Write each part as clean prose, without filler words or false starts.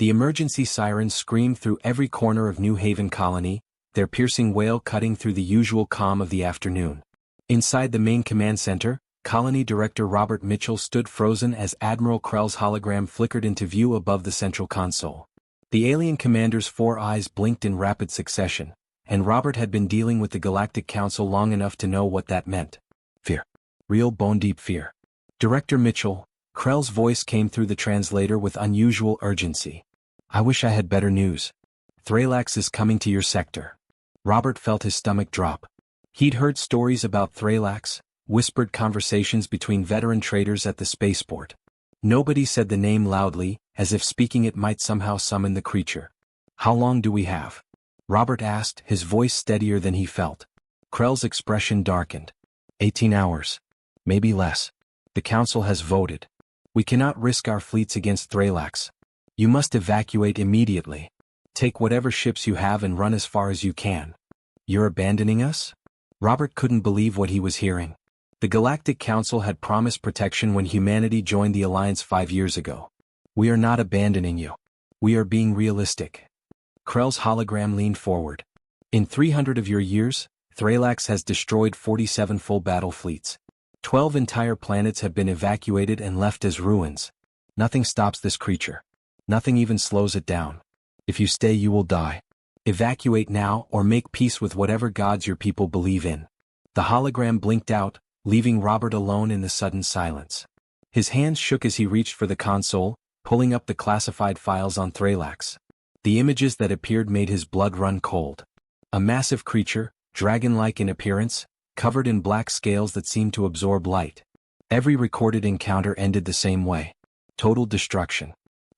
The emergency sirens screamed through every corner of New Haven Colony, their piercing wail cutting through the usual calm of the afternoon. Inside the main command center, Colony Director Robert Mitchell stood frozen as Admiral Krell's hologram flickered into view above the central console. The alien commander's 4 eyes blinked in rapid succession, and Robert had been dealing with the Galactic Council long enough to know what that meant. Fear. Real bone-deep fear. Director Mitchell, Krell's voice came through the translator with unusual urgency. I wish I had better news. Thralax is coming to your sector. Robert felt his stomach drop. He'd heard stories about Thralax, whispered conversations between veteran traders at the spaceport. Nobody said the name loudly, as if speaking it might somehow summon the creature. How long do we have? Robert asked, his voice steadier than he felt. Krell's expression darkened. 18 hours. Maybe less. The Council has voted. We cannot risk our fleets against Thralax. You must evacuate immediately. Take whatever ships you have and run as far as you can. You're abandoning us? Robert couldn't believe what he was hearing. The Galactic Council had promised protection when humanity joined the Alliance 5 years ago. We are not abandoning you. We are being realistic. Krell's hologram leaned forward. In 300 of your years, Thralax has destroyed 47 full battle fleets. 12 entire planets have been evacuated and left as ruins. Nothing stops this creature. Nothing even slows it down. If you stay, you will die. Evacuate now or make peace with whatever gods your people believe in. The hologram blinked out, leaving Robert alone in the sudden silence. His hands shook as he reached for the console, pulling up the classified files on Thralax. The images that appeared made his blood run cold. A massive creature, dragon-like in appearance, covered in black scales that seemed to absorb light. Every recorded encounter ended the same way. Total destruction.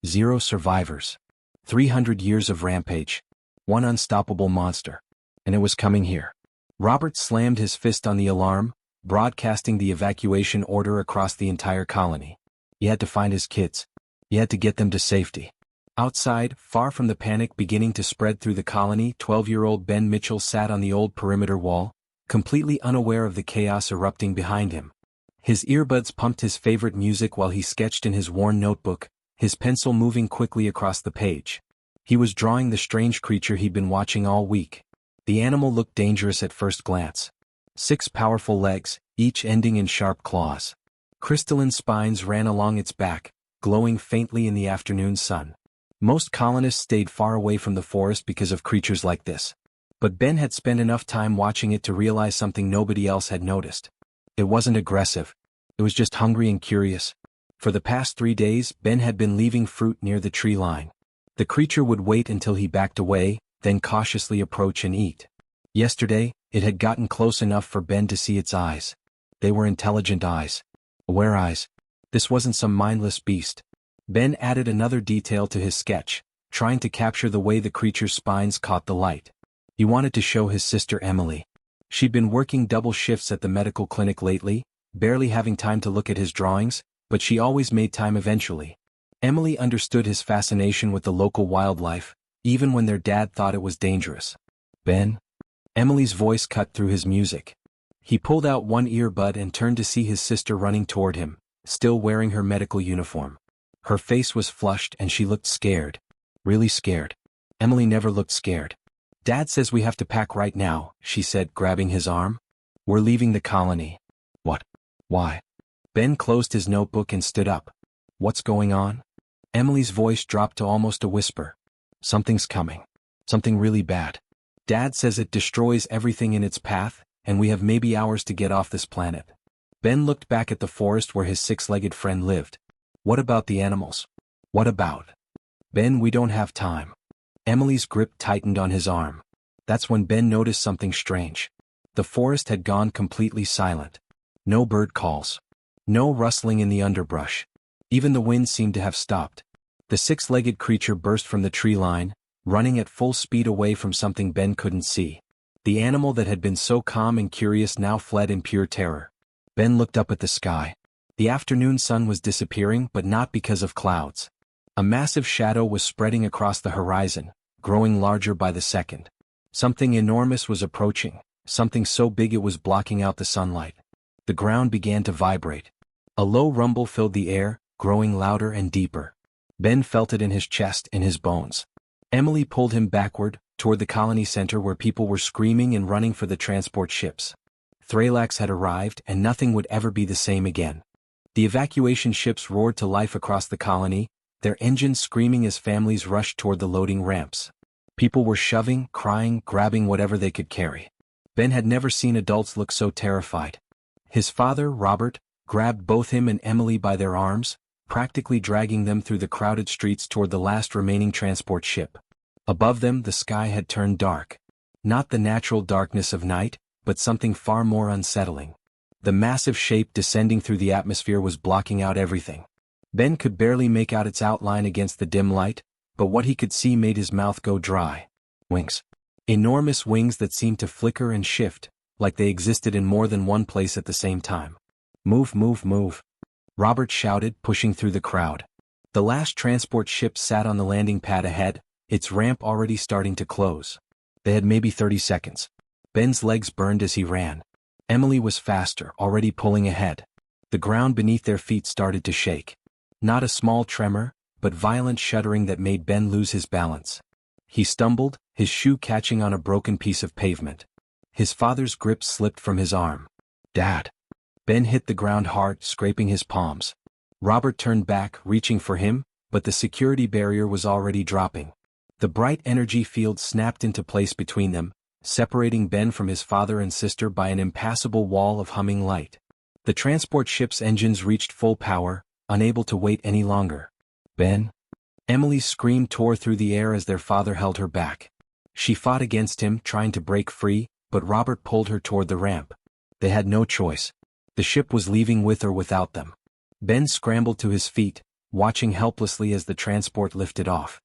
0 survivors. 300 years of rampage. One unstoppable monster. And it was coming here. Robert slammed his fist on the alarm, broadcasting the evacuation order across the entire colony. He had to find his kids. He had to get them to safety. Outside, far from the panic beginning to spread through the colony, 12-year-old Ben Mitchell sat on the old perimeter wall, completely unaware of the chaos erupting behind him. His earbuds pumped his favorite music while he sketched in his worn notebook, his pencil moving quickly across the page. He was drawing the strange creature he'd been watching all week. The animal looked dangerous at first glance. 6 powerful legs, each ending in sharp claws. Crystalline spines ran along its back, glowing faintly in the afternoon sun. Most colonists stayed far away from the forest because of creatures like this. But Ben had spent enough time watching it to realize something nobody else had noticed. It wasn't aggressive. It was just hungry and curious. For the past 3 days, Ben had been leaving fruit near the tree line. The creature would wait until he backed away, then cautiously approach and eat. Yesterday, it had gotten close enough for Ben to see its eyes. They were intelligent eyes. Aware eyes. This wasn't some mindless beast. Ben added another detail to his sketch, trying to capture the way the creature's spines caught the light. He wanted to show his sister Emily. She'd been working double shifts at the medical clinic lately, barely having time to look at his drawings, but she always made time eventually. Emily understood his fascination with the local wildlife, even when their dad thought it was dangerous. Ben? Emily's voice cut through his music. He pulled out one earbud and turned to see his sister running toward him, still wearing her medical uniform. Her face was flushed and she looked scared. Really scared. Emily never looked scared. Dad says we have to pack right now, she said, grabbing his arm. We're leaving the colony. What? Why? Ben closed his notebook and stood up. What's going on? Emily's voice dropped to almost a whisper. Something's coming. Something really bad. Dad says it destroys everything in its path, and we have maybe hours to get off this planet. Ben looked back at the forest where his 6-legged friend lived. What about the animals? What about? Ben, we don't have time. Emily's grip tightened on his arm. That's when Ben noticed something strange. The forest had gone completely silent. No bird calls. No rustling in the underbrush. Even the wind seemed to have stopped. The 6-legged creature burst from the tree line, running at full speed away from something Ben couldn't see. The animal that had been so calm and curious now fled in pure terror. Ben looked up at the sky. The afternoon sun was disappearing, but not because of clouds. A massive shadow was spreading across the horizon, growing larger by the second. Something enormous was approaching, something so big it was blocking out the sunlight. The ground began to vibrate. A low rumble filled the air, growing louder and deeper. Ben felt it in his chest, in his bones. Emily pulled him backward, toward the colony center where people were screaming and running for the transport ships. Thralax had arrived and nothing would ever be the same again. The evacuation ships roared to life across the colony, their engines screaming as families rushed toward the loading ramps. People were shoving, crying, grabbing whatever they could carry. Ben had never seen adults look so terrified. His father, Robert, grabbed both him and Emily by their arms, practically dragging them through the crowded streets toward the last remaining transport ship. Above them the sky had turned dark. Not the natural darkness of night, but something far more unsettling. The massive shape descending through the atmosphere was blocking out everything. Ben could barely make out its outline against the dim light, but what he could see made his mouth go dry. Wings. Enormous wings that seemed to flicker and shift, like they existed in more than one place at the same time. Move, move, move. Robert shouted, pushing through the crowd. The last transport ship sat on the landing pad ahead, its ramp already starting to close. They had maybe 30 seconds. Ben's legs burned as he ran. Emily was faster, already pulling ahead. The ground beneath their feet started to shake. Not a small tremor, but violent shuddering that made Ben lose his balance. He stumbled, his shoe catching on a broken piece of pavement. His father's grip slipped from his arm. Dad. Ben hit the ground hard, scraping his palms. Robert turned back, reaching for him, but the security barrier was already dropping. The bright energy field snapped into place between them, separating Ben from his father and sister by an impassable wall of humming light. The transport ship's engines reached full power, unable to wait any longer. Ben? Emily's scream tore through the air as their father held her back. She fought against him, trying to break free, but Robert pulled her toward the ramp. They had no choice. The ship was leaving with or without them. Ben scrambled to his feet, watching helplessly as the transport lifted off.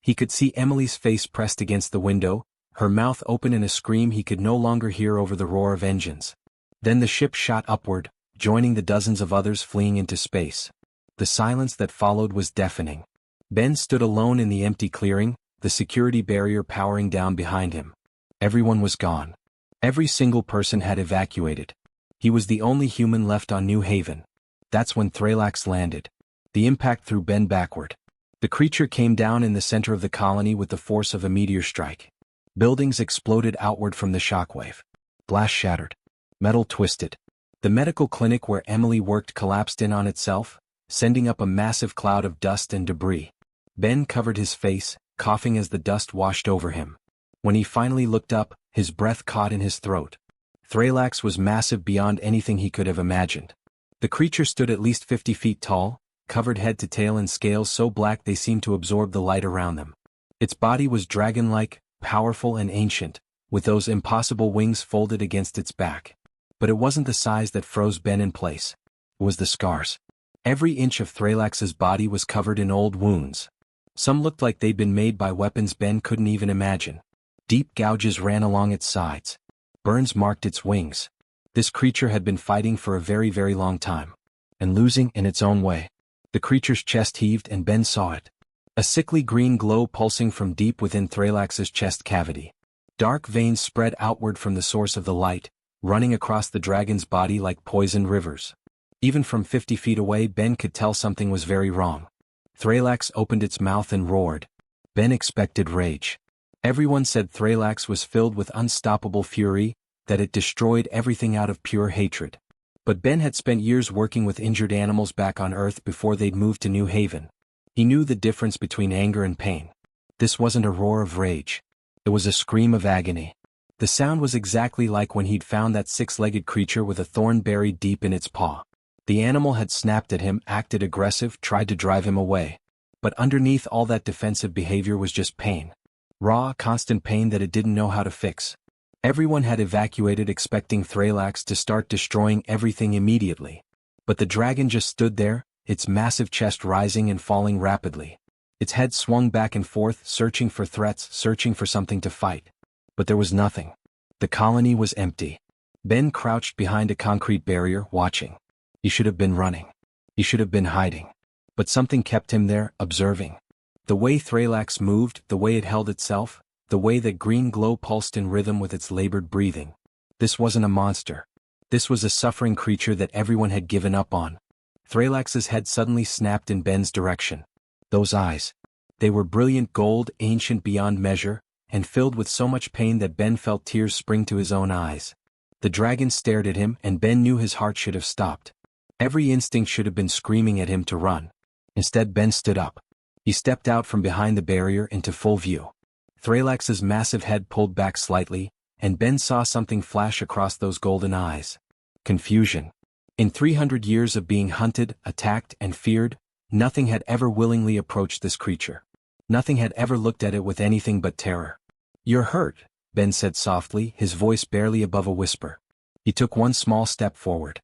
He could see Emily's face pressed against the window, her mouth open in a scream he could no longer hear over the roar of engines. Then the ship shot upward, joining the dozens of others fleeing into space. The silence that followed was deafening. Ben stood alone in the empty clearing, the security barrier powering down behind him. Everyone was gone. Every single person had evacuated. He was the only human left on New Haven. That's when Thralax landed. The impact threw Ben backward. The creature came down in the center of the colony with the force of a meteor strike. Buildings exploded outward from the shockwave. Glass shattered. Metal twisted. The medical clinic where Emily worked collapsed in on itself, sending up a massive cloud of dust and debris. Ben covered his face, coughing as the dust washed over him. When he finally looked up, his breath caught in his throat. Thralax was massive beyond anything he could have imagined. The creature stood at least 50 feet tall, covered head to tail in scales so black they seemed to absorb the light around them. Its body was dragon-like, powerful and ancient, with those impossible wings folded against its back. But it wasn't the size that froze Ben in place. It was the scars. Every inch of Thralax's body was covered in old wounds. Some looked like they'd been made by weapons Ben couldn't even imagine. Deep gouges ran along its sides. Burns marked its wings. This creature had been fighting for a very, very long time. And losing in its own way. The creature's chest heaved and Ben saw it. A sickly green glow pulsing from deep within Thralax's chest cavity. Dark veins spread outward from the source of the light, running across the dragon's body like poisoned rivers. Even from 50 feet away Ben could tell something was very wrong. Thralax opened its mouth and roared. Ben expected rage. Everyone said Thralax was filled with unstoppable fury, that it destroyed everything out of pure hatred. But Ben had spent years working with injured animals back on Earth before they'd moved to New Haven. He knew the difference between anger and pain. This wasn't a roar of rage. It was a scream of agony. The sound was exactly like when he'd found that six-legged creature with a thorn buried deep in its paw. The animal had snapped at him, acted aggressive, tried to drive him away. But underneath all that defensive behavior was just pain. Raw, constant pain that it didn't know how to fix. Everyone had evacuated expecting Thralax to start destroying everything immediately. But the dragon just stood there, its massive chest rising and falling rapidly. Its head swung back and forth, searching for threats, searching for something to fight. But there was nothing. The colony was empty. Ben crouched behind a concrete barrier, watching. He should have been running. He should have been hiding. But something kept him there, observing. The way Thralax moved, the way it held itself, the way that green glow pulsed in rhythm with its labored breathing. This wasn't a monster. This was a suffering creature that everyone had given up on. Thralax's head suddenly snapped in Ben's direction. Those eyes. They were brilliant gold, ancient beyond measure, and filled with so much pain that Ben felt tears spring to his own eyes. The dragon stared at him, and Ben knew his heart should have stopped. Every instinct should have been screaming at him to run. Instead, Ben stood up. He stepped out from behind the barrier into full view. Thralax's massive head pulled back slightly, and Ben saw something flash across those golden eyes. Confusion. In 300 years of being hunted, attacked, and feared, nothing had ever willingly approached this creature. Nothing had ever looked at it with anything but terror. "You're hurt," Ben said softly, his voice barely above a whisper. He took one small step forward.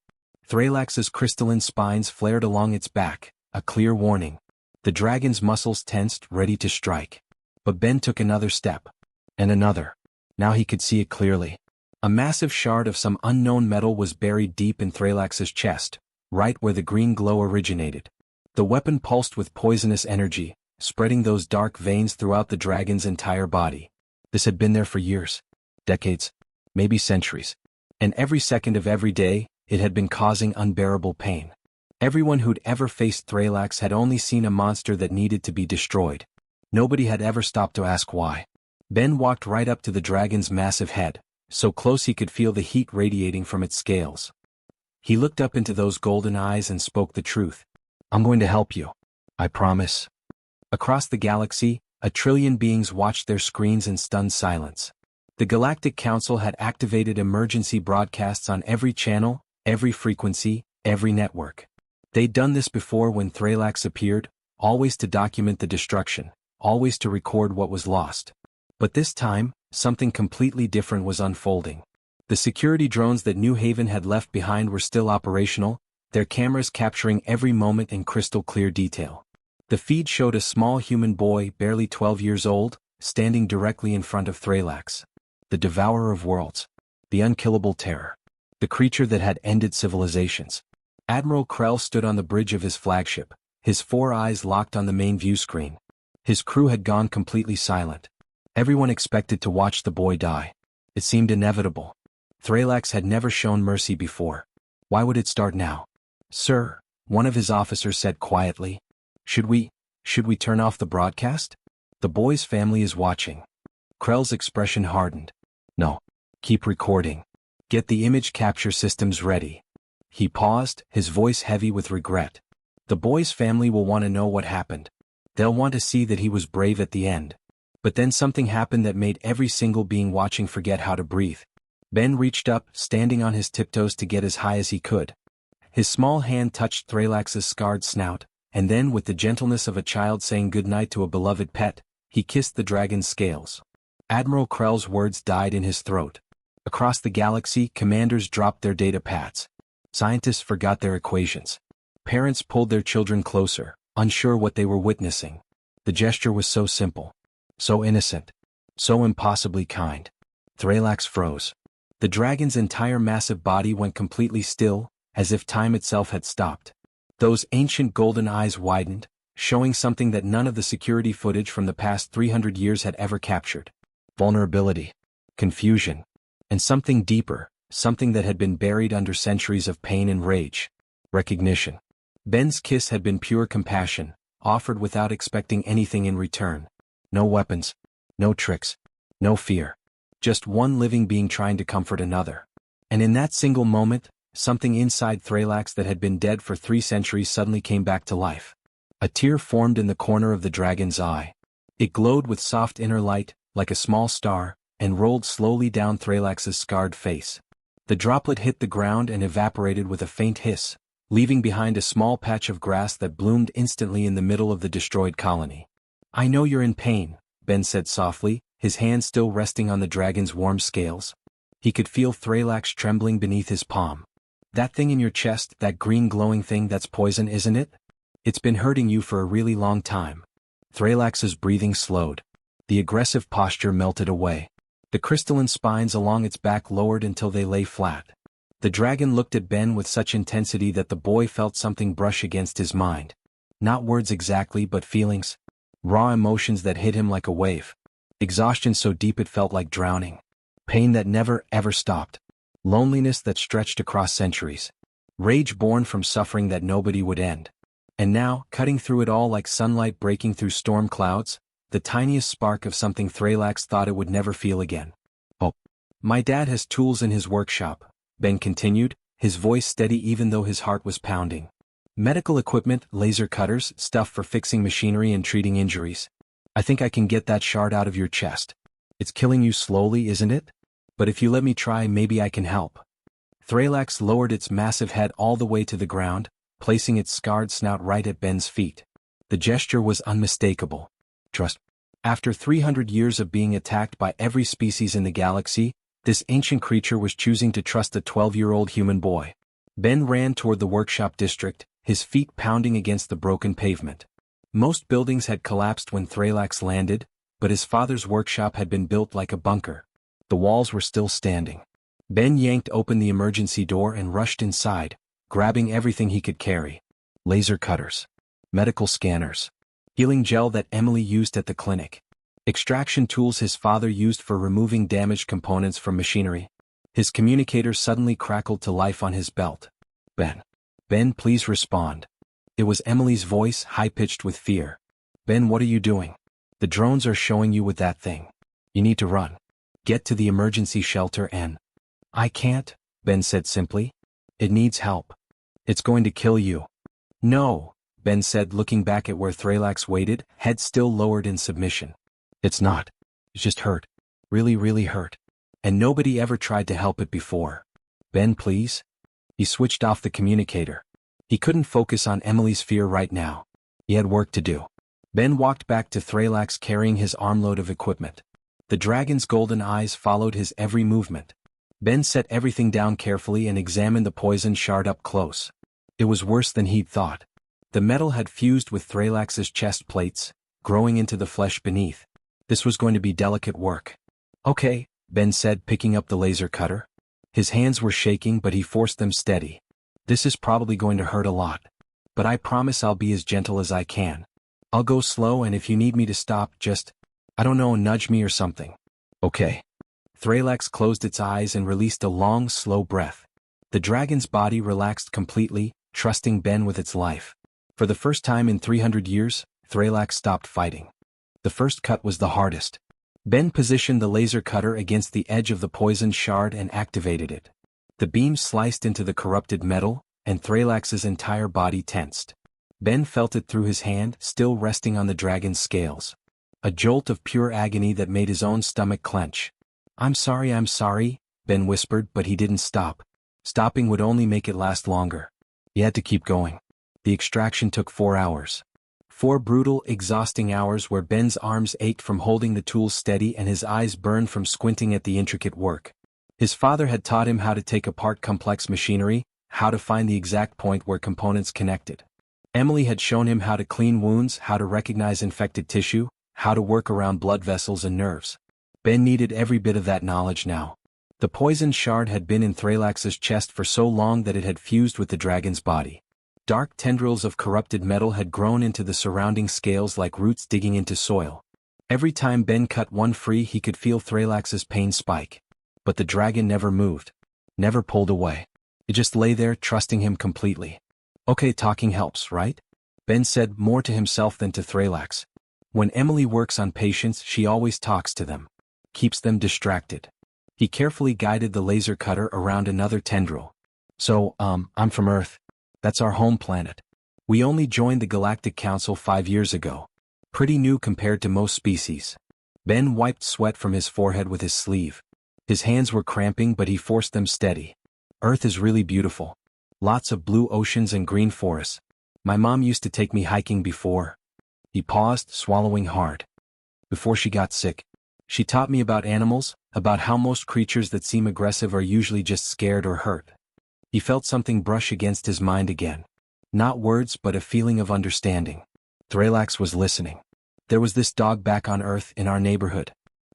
Thralax's crystalline spines flared along its back, a clear warning. The dragon's muscles tensed, ready to strike. But Ben took another step. And another. Now he could see it clearly. A massive shard of some unknown metal was buried deep in Thralax's chest, right where the green glow originated. The weapon pulsed with poisonous energy, spreading those dark veins throughout the dragon's entire body. This had been there for years. Decades. Maybe centuries. And every second of every day, it had been causing unbearable pain. Everyone who'd ever faced Thralax had only seen a monster that needed to be destroyed. Nobody had ever stopped to ask why. Ben walked right up to the dragon's massive head, so close he could feel the heat radiating from its scales. He looked up into those golden eyes and spoke the truth. "I'm going to help you. I promise." Across the galaxy, 1,000,000,000,000 beings watched their screens in stunned silence. The Galactic Council had activated emergency broadcasts on every channel, every frequency, every network. They'd done this before when Thralax appeared, always to document the destruction, always to record what was lost. But this time, something completely different was unfolding. The security drones that New Haven had left behind were still operational, their cameras capturing every moment in crystal clear detail. The feed showed a small human boy, barely 12 years old, standing directly in front of Thralax. The devourer of worlds. The unkillable terror. The creature that had ended civilizations. Admiral Krell stood on the bridge of his flagship, his 4 eyes locked on the main view screen. His crew had gone completely silent. Everyone expected to watch the boy die. It seemed inevitable. Thralax had never shown mercy before. Why would it start now? "Sir," one of his officers said quietly. Should we turn off the broadcast? The boy's family is watching." Krell's expression hardened. "No. Keep recording. Get the image capture systems ready." He paused, his voice heavy with regret. "The boy's family will want to know what happened. They'll want to see that he was brave at the end." But then something happened that made every single being watching forget how to breathe. Ben reached up, standing on his tiptoes to get as high as he could. His small hand touched Thralax's scarred snout, and then with the gentleness of a child saying goodnight to a beloved pet, he kissed the dragon's scales. Admiral Krell's words died in his throat. Across the galaxy, commanders dropped their data pads. Scientists forgot their equations. Parents pulled their children closer, unsure what they were witnessing. The gesture was so simple. So innocent. So impossibly kind. Thralax froze. The dragon's entire massive body went completely still, as if time itself had stopped. Those ancient golden eyes widened, showing something that none of the security footage from the past 300 years had ever captured. Vulnerability. Confusion. And something deeper, something that had been buried under centuries of pain and rage. Recognition. Ben's kiss had been pure compassion, offered without expecting anything in return. No weapons. No tricks. No fear. Just one living being trying to comfort another. And in that single moment, something inside Thralax that had been dead for 3 centuries suddenly came back to life. A tear formed in the corner of the dragon's eye. It glowed with soft inner light, like a small star, and rolled slowly down Thralax's scarred face. The droplet hit the ground and evaporated with a faint hiss, leaving behind a small patch of grass that bloomed instantly in the middle of the destroyed colony. "I know you're in pain," Ben said softly, his hand still resting on the dragon's warm scales. He could feel Thralax trembling beneath his palm. "That thing in your chest, that green glowing thing, that's poison, isn't it? It's been hurting you for a really long time." Thralax's breathing slowed. The aggressive posture melted away. The crystalline spines along its back lowered until they lay flat. The dragon looked at Ben with such intensity that the boy felt something brush against his mind. Not words exactly, but feelings. Raw emotions that hit him like a wave. Exhaustion so deep it felt like drowning. Pain that never, ever stopped. Loneliness that stretched across centuries. Rage born from suffering that nobody would end. And now, cutting through it all like sunlight breaking through storm clouds, the tiniest spark of something Thralax thought it would never feel again. Oh. My dad has tools in his workshop, Ben continued, his voice steady even though his heart was pounding. Medical equipment, laser cutters, stuff for fixing machinery and treating injuries. I think I can get that shard out of your chest. It's killing you slowly, isn't it? But if you let me try, maybe I can help. Thralax lowered its massive head all the way to the ground, placing its scarred snout right at Ben's feet. The gesture was unmistakable. Trust. After 300 years of being attacked by every species in the galaxy, this ancient creature was choosing to trust a 12-year-old human boy. Ben ran toward the workshop district, his feet pounding against the broken pavement. Most buildings had collapsed when Thralax landed, but his father's workshop had been built like a bunker. The walls were still standing. Ben yanked open the emergency door and rushed inside, grabbing everything he could carry. Laser cutters. Medical scanners. Healing gel that Emily used at the clinic. Extraction tools his father used for removing damaged components from machinery. His communicator suddenly crackled to life on his belt. Ben. Ben, please respond. It was Emily's voice, high-pitched with fear. Ben, what are you doing? The drones are showing you with that thing. You need to run. Get to the emergency shelter and... I can't, Ben said simply. It needs help. It's going to kill you. No, Ben said looking back at where Thralax waited, head still lowered in submission. It's not. It's just hurt. Really, really hurt. And nobody ever tried to help it before. Ben, please? He switched off the communicator. He couldn't focus on Emily's fear right now. He had work to do. Ben walked back to Thralax carrying his armload of equipment. The dragon's golden eyes followed his every movement. Ben set everything down carefully and examined the poison shard up close. It was worse than he'd thought. The metal had fused with Thralax's chest plates, growing into the flesh beneath. This was going to be delicate work. Okay, Ben said, picking up the laser cutter. His hands were shaking, but he forced them steady. This is probably going to hurt a lot. But I promise I'll be as gentle as I can. I'll go slow, and if you need me to stop, just, I don't know, nudge me or something. Okay. Thralax closed its eyes and released a long, slow breath. The dragon's body relaxed completely, trusting Ben with its life. For the first time in 300 years, Thralax stopped fighting. The first cut was the hardest. Ben positioned the laser cutter against the edge of the poisoned shard and activated it. The beam sliced into the corrupted metal, and Thralax's entire body tensed. Ben felt it through his hand, still resting on the dragon's scales. A jolt of pure agony that made his own stomach clench. I'm sorry, Ben whispered, but he didn't stop. Stopping would only make it last longer. He had to keep going. The extraction took 4 hours. 4 brutal, exhausting hours where Ben's arms ached from holding the tools steady and his eyes burned from squinting at the intricate work. His father had taught him how to take apart complex machinery, how to find the exact point where components connected. Emily had shown him how to clean wounds, how to recognize infected tissue, how to work around blood vessels and nerves. Ben needed every bit of that knowledge now. The poisoned shard had been in Thralax's chest for so long that it had fused with the dragon's body. Dark tendrils of corrupted metal had grown into the surrounding scales like roots digging into soil. Every time Ben cut one free, he could feel Thralax's pain spike. But the dragon never moved. Never pulled away. It just lay there, trusting him completely. Okay, talking helps, right? Ben said, more to himself than to Thralax. When Emily works on patients, she always talks to them. Keeps them distracted. He carefully guided the laser cutter around another tendril. So, I'm from Earth. That's our home planet. We only joined the Galactic Council 5 years ago. Pretty new compared to most species. Ben wiped sweat from his forehead with his sleeve. His hands were cramping, but he forced them steady. Earth is really beautiful. Lots of blue oceans and green forests. My mom used to take me hiking before. He paused, swallowing hard. Before she got sick. She taught me about animals, about how most creatures that seem aggressive are usually just scared or hurt. He felt something brush against his mind again. Not words, but a feeling of understanding. Thralax was listening. There was this dog back on Earth in our neighborhood.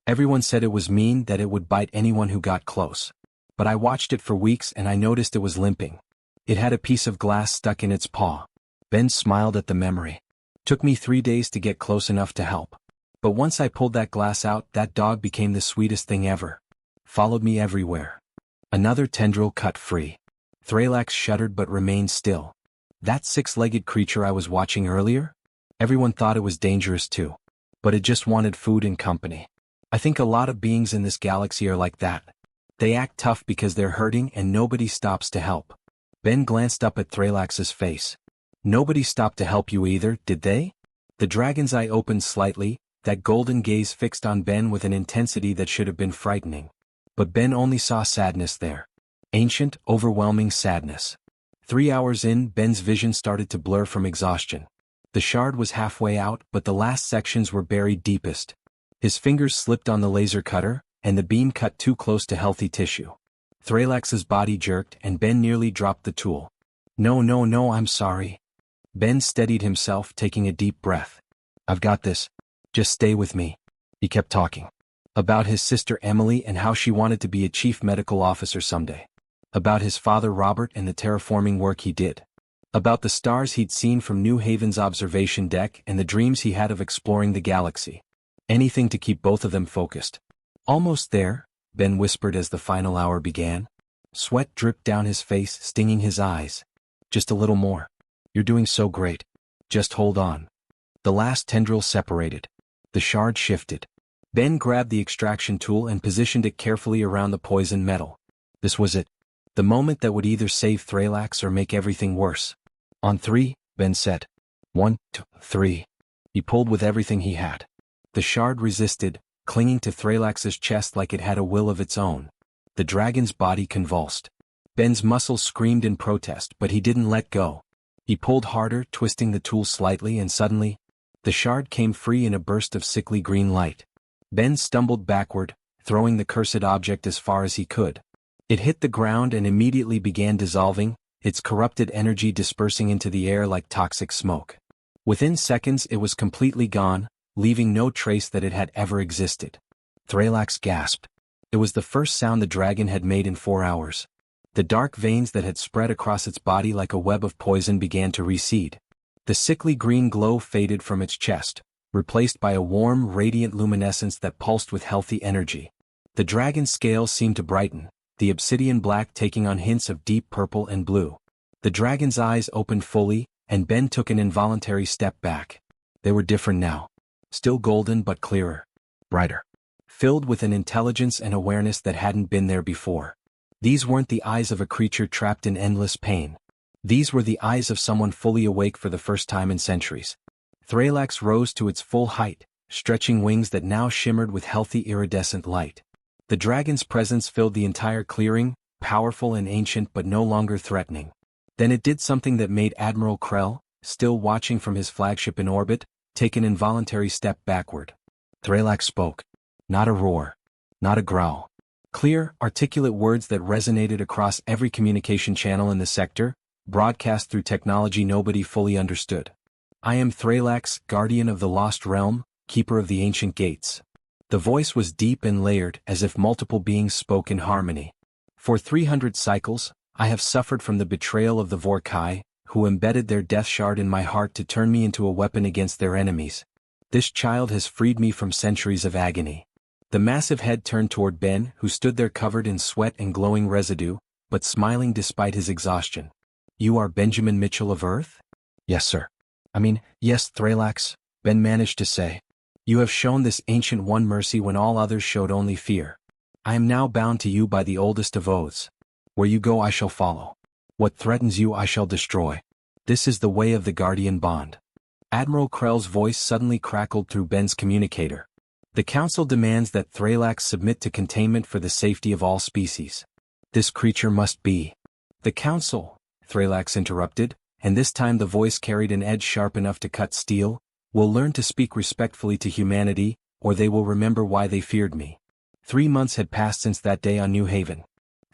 Everyone said it was mean, that it would bite anyone who got close. But I watched it for weeks and I noticed it was limping. It had a piece of glass stuck in its paw. Ben smiled at the memory. Took me 3 days to get close enough to help. But once I pulled that glass out, that dog became the sweetest thing ever. Followed me everywhere. Another tendril cut free. Thralax shuddered but remained still. That six-legged creature I was watching earlier? Everyone thought it was dangerous too. But it just wanted food and company. I think a lot of beings in this galaxy are like that. They act tough because they're hurting and nobody stops to help. Ben glanced up at Thralax's face. Nobody stopped to help you either, did they? The dragon's eye opened slightly, that golden gaze fixed on Ben with an intensity that should have been frightening. But Ben only saw sadness there. Ancient, overwhelming sadness. 3 hours in, Ben's vision started to blur from exhaustion. The shard was halfway out, but the last sections were buried deepest. His fingers slipped on the laser cutter, and the beam cut too close to healthy tissue. Thralax's body jerked, and Ben nearly dropped the tool. No, no, no, I'm sorry. Ben steadied himself, taking a deep breath. I've got this. Just stay with me. He kept talking. About his sister Emily and how she wanted to be a chief medical officer someday. About his father Robert and the terraforming work he did. About the stars he'd seen from New Haven's observation deck and the dreams he had of exploring the galaxy. Anything to keep both of them focused. Almost there, Ben whispered as the final hour began. Sweat dripped down his face, stinging his eyes. Just a little more. You're doing so great. Just hold on. The last tendril separated. The shard shifted. Ben grabbed the extraction tool and positioned it carefully around the poison metal. This was it. The moment that would either save Thralax or make everything worse. On 3, Ben said. 1, 2, 3. He pulled with everything he had. The shard resisted, clinging to Thralax's chest like it had a will of its own. The dragon's body convulsed. Ben's muscles screamed in protest, but he didn't let go. He pulled harder, twisting the tool slightly, and suddenly, the shard came free in a burst of sickly green light. Ben stumbled backward, throwing the cursed object as far as he could. It hit the ground and immediately began dissolving, its corrupted energy dispersing into the air like toxic smoke. Within seconds it was completely gone, leaving no trace that it had ever existed. Thralax gasped. It was the first sound the dragon had made in 4 hours. The dark veins that had spread across its body like a web of poison began to recede. The sickly green glow faded from its chest, replaced by a warm, radiant luminescence that pulsed with healthy energy. The dragon's scales seemed to brighten, the obsidian black taking on hints of deep purple and blue. The dragon's eyes opened fully, and Ben took an involuntary step back. They were different now. Still golden but clearer. Brighter. Filled with an intelligence and awareness that hadn't been there before. These weren't the eyes of a creature trapped in endless pain. These were the eyes of someone fully awake for the first time in centuries. Thralax rose to its full height, stretching wings that now shimmered with healthy iridescent light. The dragon's presence filled the entire clearing, powerful and ancient but no longer threatening. Then it did something that made Admiral Krell, still watching from his flagship in orbit, take an involuntary step backward. Thralax spoke. Not a roar. Not a growl. Clear, articulate words that resonated across every communication channel in the sector, broadcast through technology nobody fully understood. I am Thralax, guardian of the lost realm, keeper of the ancient gates. The voice was deep and layered, as if multiple beings spoke in harmony. For 300 cycles, I have suffered from the betrayal of the Vorkai, who embedded their death shard in my heart to turn me into a weapon against their enemies. This child has freed me from centuries of agony. The massive head turned toward Ben, who stood there covered in sweat and glowing residue, but smiling despite his exhaustion. You are Benjamin Mitchell of Earth? Yes, sir. Yes, Thralax, Ben managed to say. You have shown this ancient one mercy when all others showed only fear. I am now bound to you by the oldest of oaths. Where you go I shall follow. What threatens you I shall destroy. This is the way of the guardian bond. Admiral Krell's voice suddenly crackled through Ben's communicator. The Council demands that Thralax submit to containment for the safety of all species. This creature must be. The Council, Thralax interrupted, and this time the voice carried an edge sharp enough to cut steel, will learn to speak respectfully to humanity, or they will remember why they feared me. 3 months had passed since that day on New Haven.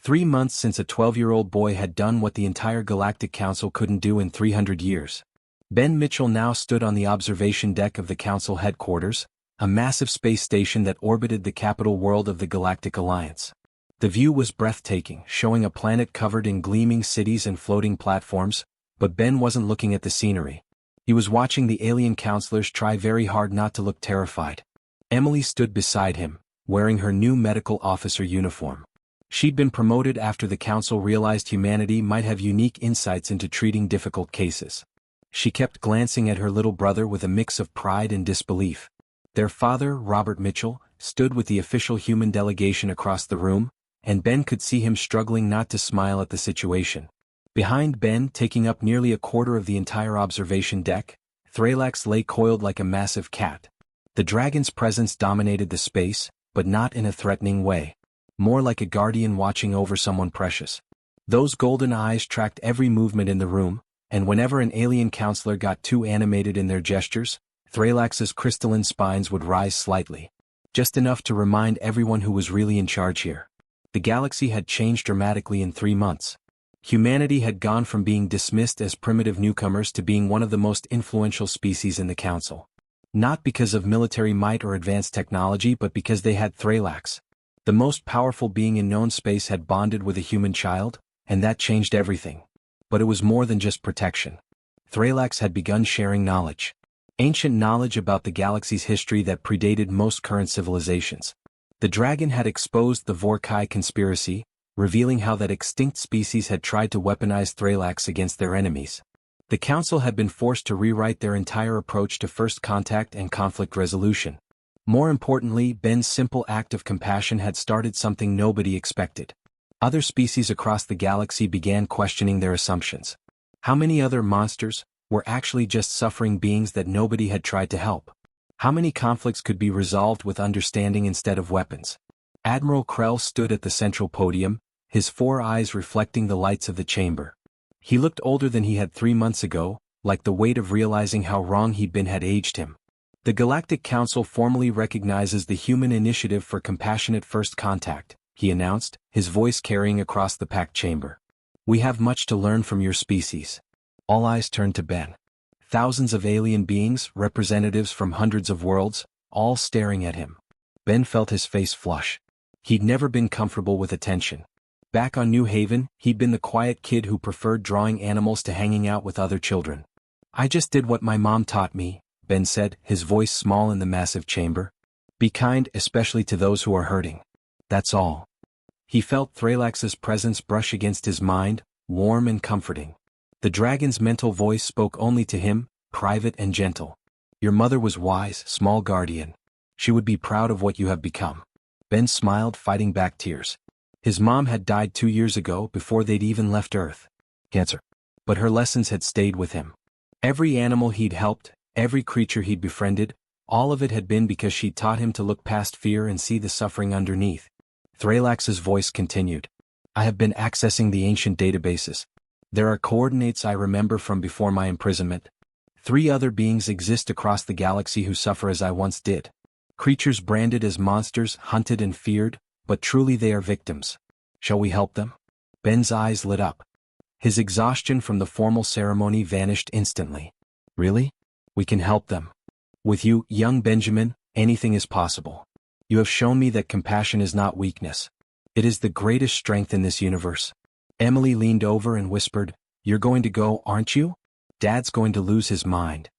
3 months since a 12-year-old boy had done what the entire Galactic Council couldn't do in 300 years. Ben Mitchell now stood on the observation deck of the Council headquarters, a massive space station that orbited the capital world of the Galactic Alliance. The view was breathtaking, showing a planet covered in gleaming cities and floating platforms, but Ben wasn't looking at the scenery. He was watching the alien counselors try very hard not to look terrified. Emily stood beside him, wearing her new medical officer uniform. She'd been promoted after the council realized humanity might have unique insights into treating difficult cases. She kept glancing at her little brother with a mix of pride and disbelief. Their father, Robert Mitchell, stood with the official human delegation across the room, and Ben could see him struggling not to smile at the situation. Behind Ben, taking up nearly a quarter of the entire observation deck, Thralax lay coiled like a massive cat. The dragon's presence dominated the space, but not in a threatening way. More like a guardian watching over someone precious. Those golden eyes tracked every movement in the room, and whenever an alien counselor got too animated in their gestures, Thralax's crystalline spines would rise slightly. Just enough to remind everyone who was really in charge here. The galaxy had changed dramatically in 3 months. Humanity had gone from being dismissed as primitive newcomers to being one of the most influential species in the council. Not because of military might or advanced technology, but because they had Thralax. The most powerful being in known space had bonded with a human child, and that changed everything. But it was more than just protection. Thralax had begun sharing knowledge. Ancient knowledge about the galaxy's history that predated most current civilizations. The dragon had exposed the Vorkai conspiracy, revealing how that extinct species had tried to weaponize Thralax against their enemies. The council had been forced to rewrite their entire approach to first contact and conflict resolution. More importantly, Ben's simple act of compassion had started something nobody expected. Other species across the galaxy began questioning their assumptions. How many other monsters were actually just suffering beings that nobody had tried to help? How many conflicts could be resolved with understanding instead of weapons? Admiral Krell stood at the central podium, his 4 eyes reflecting the lights of the chamber. He looked older than he had 3 months ago, like the weight of realizing how wrong he'd been had aged him. The Galactic Council formally recognizes the human initiative for compassionate first contact, he announced, his voice carrying across the packed chamber. We have much to learn from your species. All eyes turned to Ben. Thousands of alien beings, representatives from hundreds of worlds, all staring at him. Ben felt his face flush. He'd never been comfortable with attention. Back on New Haven, he'd been the quiet kid who preferred drawing animals to hanging out with other children. I just did what my mom taught me, Ben said, his voice small in the massive chamber. Be kind, especially to those who are hurting. That's all. He felt Thralax's presence brush against his mind, warm and comforting. The dragon's mental voice spoke only to him, private and gentle. Your mother was wise, small guardian. She would be proud of what you have become. Ben smiled, fighting back tears. His mom had died 2 years ago, before they'd even left Earth. Cancer. But her lessons had stayed with him. Every animal he'd helped, every creature he'd befriended, all of it had been because she'd taught him to look past fear and see the suffering underneath. Thralax's voice continued. I have been accessing the ancient databases. There are coordinates I remember from before my imprisonment. 3 other beings exist across the galaxy who suffer as I once did. Creatures branded as monsters, hunted and feared, but truly they are victims. Shall we help them? Ben's eyes lit up. His exhaustion from the formal ceremony vanished instantly. Really? We can help them. With you, young Benjamin, anything is possible. You have shown me that compassion is not weakness. It is the greatest strength in this universe. Emily leaned over and whispered, You're going to go, aren't you? Dad's going to lose his mind.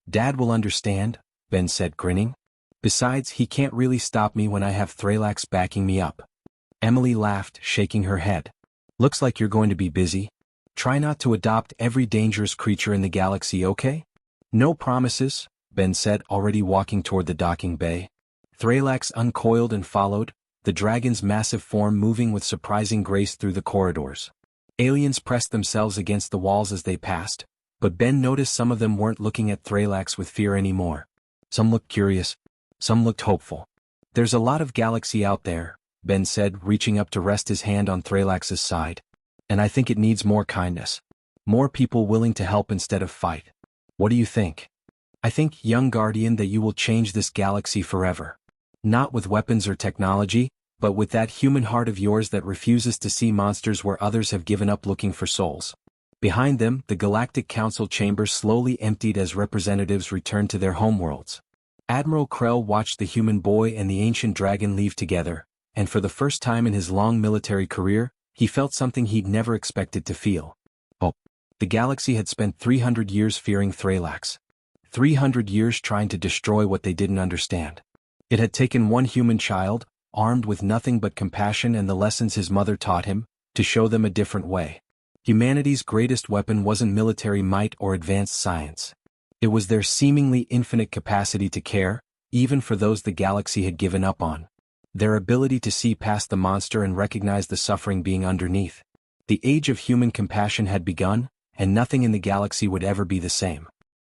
Dad will understand, Ben said, grinning. Besides, he can't really stop me when I have Thralax backing me up. Emily laughed, shaking her head. Looks like you're going to be busy. Try not to adopt every dangerous creature in the galaxy, okay? No promises, Ben said, already walking toward the docking bay. Thralax uncoiled and followed, the dragon's massive form moving with surprising grace through the corridors. Aliens pressed themselves against the walls as they passed, but Ben noticed some of them weren't looking at Thralax with fear anymore. Some looked curious. Some looked hopeful. There's a lot of galaxy out there, Ben said, reaching up to rest his hand on Thralax's side. And I think it needs more kindness. More people willing to help instead of fight. What do you think? I think, young Guardian, that you will change this galaxy forever. Not with weapons or technology, but with that human heart of yours that refuses to see monsters where others have given up looking for souls. Behind them, the Galactic Council chamber slowly emptied as representatives returned to their homeworlds. Admiral Krell watched the human boy and the ancient dragon leave together, and for the first time in his long military career, he felt something he'd never expected to feel. Hope. The galaxy had spent 300 years fearing Thralax. 300 years trying to destroy what they didn't understand. It had taken one human child, armed with nothing but compassion and the lessons his mother taught him, to show them a different way. Humanity's greatest weapon wasn't military might or advanced science. It was their seemingly infinite capacity to care, even for those the galaxy had given up on. Their ability to see past the monster and recognize the suffering being underneath. The age of human compassion had begun, and nothing in the galaxy would ever be the same.